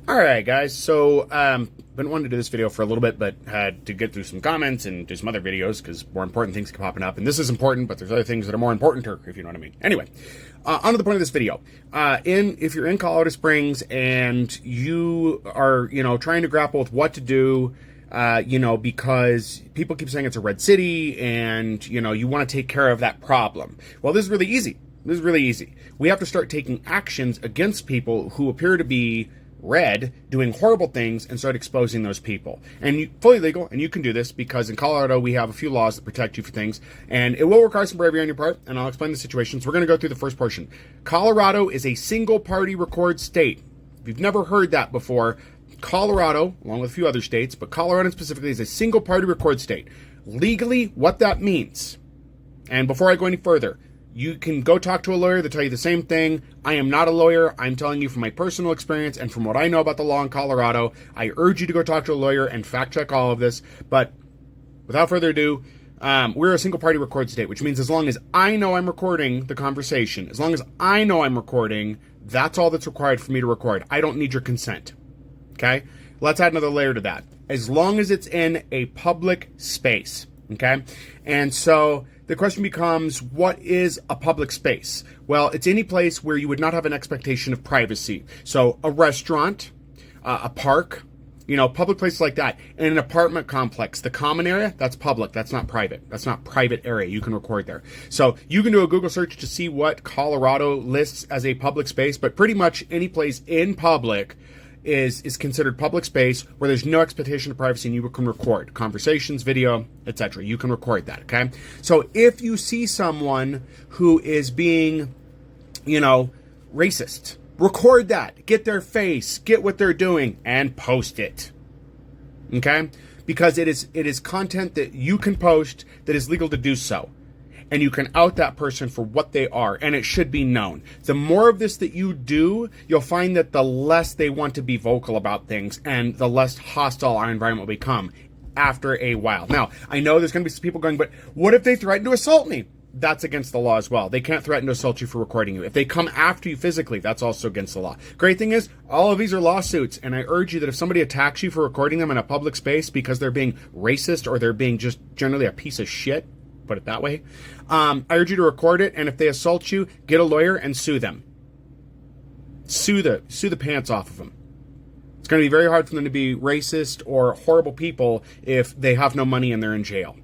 All right, guys. So, been wanting to do this video for a little bit, but had to get through some comments and do some other videos because more important things keep popping up. And this is important, but there's other things that are more important, if you know what I mean. Anyway, on to the point of this video. If you're in Colorado Springs and you are, trying to grapple with what to do, because people keep saying it's a red city and, you want to take care of that problem. Well, this is really easy. We have to start taking actions against people who appear to be red, doing horrible things, and start exposing those people. And fully legal, and you can do this because in Colorado we have a few laws that protect you for things, and it will require some bravery on your part, and I'll explain the situation. So we're going to go through the first portion. Colorado is a single-party record state. If you've never heard that before, Colorado, along with a few other states, but Colorado specifically is a single-party record state. Legally, what that means, and before I go any further, you can go talk to a lawyer. They'll tell you the same thing. I am not a lawyer. I'm telling you from my personal experience and from what I know about the law in Colorado. I urge you to go talk to a lawyer and fact check all of this. But without further ado, we're a single party record state, which means as long as I know I'm recording the conversation, as long as I know I'm recording, that's all that's required for me to record. I don't need your consent. Okay? Let's add another layer to that. As long as it's in a public space. Okay? And so the question becomes, what is a public space? Well, it's any place where you would not have an expectation of privacy. So a restaurant, a park, public places like that. In an apartment complex, the common area, that's public. That's not private. That's not private area. You can record there. So you can do a Google search to see what Colorado lists as a public space, but pretty much any place in public is considered public space where there's no expectation of privacy and you can record conversations, video, etc. You can record that, okay? So if you see someone who is being, racist, record that. Get their face, get what they're doing, and post it, okay? Because it is content that you can post that is legal to do so. And you can out that person for what they are, and it should be known. The more of this that you do, you'll find that the less they want to be vocal about things, and the less hostile our environment will become after a while. Now, I know there's going to be some people going, but what if they threaten to assault me? That's against the law as well. They can't threaten to assault you for recording you. If they come after you physically, that's also against the law. Great thing is, all of these are lawsuits, and I urge you that if somebody attacks you for recording them in a public space because they're being racist or they're being just generally a piece of shit, put it that way, I urge you to record it, and if they assault you, get a lawyer and sue them. Sue the pants off of them. It's going to be very hard for them to be racist or horrible people if they have no money and they're in jail.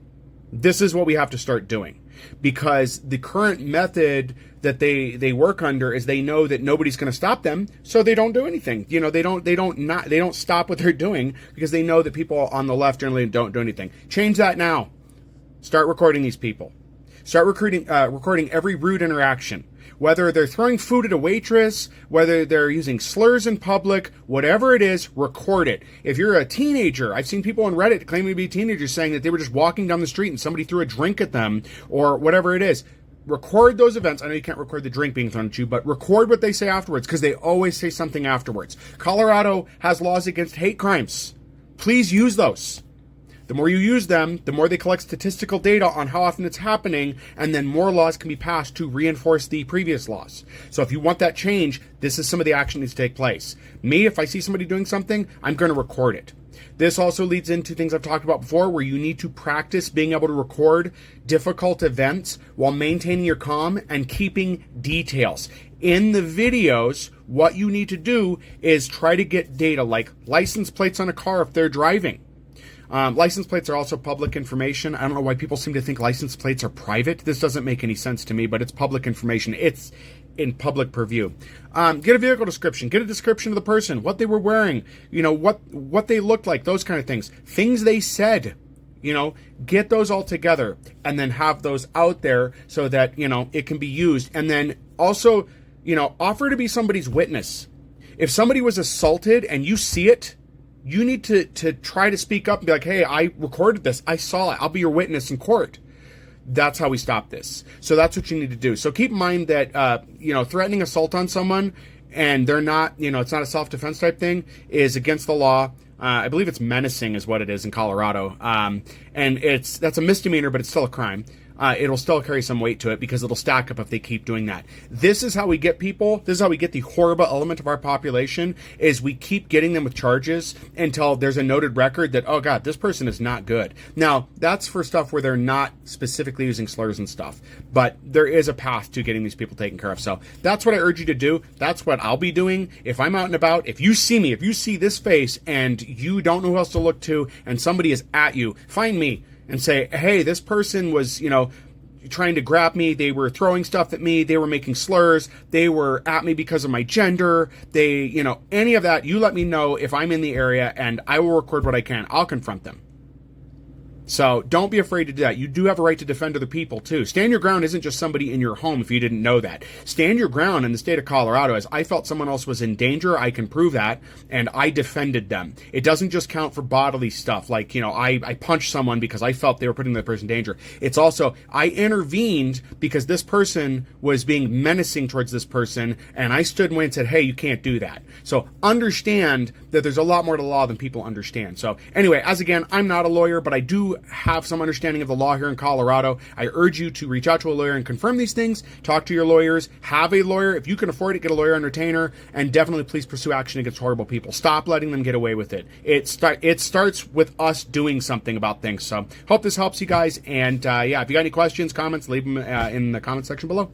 This is what we have to start doing, because the current method that they work under is they know that nobody's going to stop them, so they don't do anything. They don't stop what they're doing because they know that people on the left generally don't do anything. Change that now. Start recording these people. Start recording every rude interaction. Whether they're throwing food at a waitress, whether they're using slurs in public, whatever it is, record it. If you're a teenager, I've seen people on Reddit claiming to be teenagers saying that they were just walking down the street and somebody threw a drink at them or whatever it is. Record those events. I know you can't record the drink being thrown at you, but record what they say afterwards, because they always say something afterwards. Colorado has laws against hate crimes. Please use those. The more you use them, the more they collect statistical data on how often it's happening, and then more laws can be passed to reinforce the previous laws. So if you want that change, this is some of the action that needs to take place. Me, if I see somebody doing something, I'm going to record it. This also leads into things I've talked about before, where you need to practice being able to record difficult events while maintaining your calm and keeping details. In the videos, what you need to do is try to get data like license plates on a car if they're driving. License plates are also public information. I don't know why people seem to think license plates are private. This doesn't make any sense to me, but it's public information. It's in public purview. Get a vehicle description. Get a description of the person, what they were wearing, what they looked like, those kind of things. Things they said, get those all together and then have those out there so that, it can be used. And then also, offer to be somebody's witness. If somebody was assaulted and you see it, you need to try to speak up and be like, hey, I recorded this. I saw it. I'll be your witness in court. That's how we stop this. So that's what you need to do. So keep in mind that, threatening assault on someone and they're not, it's not a self-defense type thing is against the law. I believe it's menacing is what it is in Colorado. And that's a misdemeanor, but it's still a crime. it'll still carry some weight to it because it'll stack up if they keep doing that. This is how we get people. This is how we get the horrible element of our population, is we keep getting them with charges until there's a noted record that, oh God, this person is not good. Now, that's for stuff where they're not specifically using slurs and stuff, but there is a path to getting these people taken care of. So that's what I urge you to do. That's what I'll be doing. If I'm out and about, if you see me, if you see this face and you don't know who else to look to and somebody is at you, find me and say, hey, this person was, trying to grab me. They were throwing stuff at me. They were making slurs. They were at me because of my gender. They, any of that, you let me know if I'm in the area and I will record what I can. I'll confront them. So don't be afraid to do that. You do have a right to defend other people too. Stand your ground isn't just somebody in your home if you didn't know that. Stand your ground in the state of Colorado as I felt someone else was in danger. I can prove that. And I defended them. It doesn't just count for bodily stuff. Like, I punched someone because I felt they were putting that person in danger. It's also, I intervened because this person was being menacing towards this person. And I stood away and said, hey, you can't do that. So understand that there's a lot more to the law than people understand. So anyway, as again, I'm not a lawyer, but I do have some understanding of the law here in Colorado. I urge you to reach out to a lawyer and confirm these things. Talk to your lawyers. Have a lawyer. If you can afford it, get a lawyer on retainer, and definitely please pursue action against horrible people. Stop letting them get away with it. It starts with us doing something about things. So hope this helps you guys. And if you got any questions, comments, leave them in the comment section below.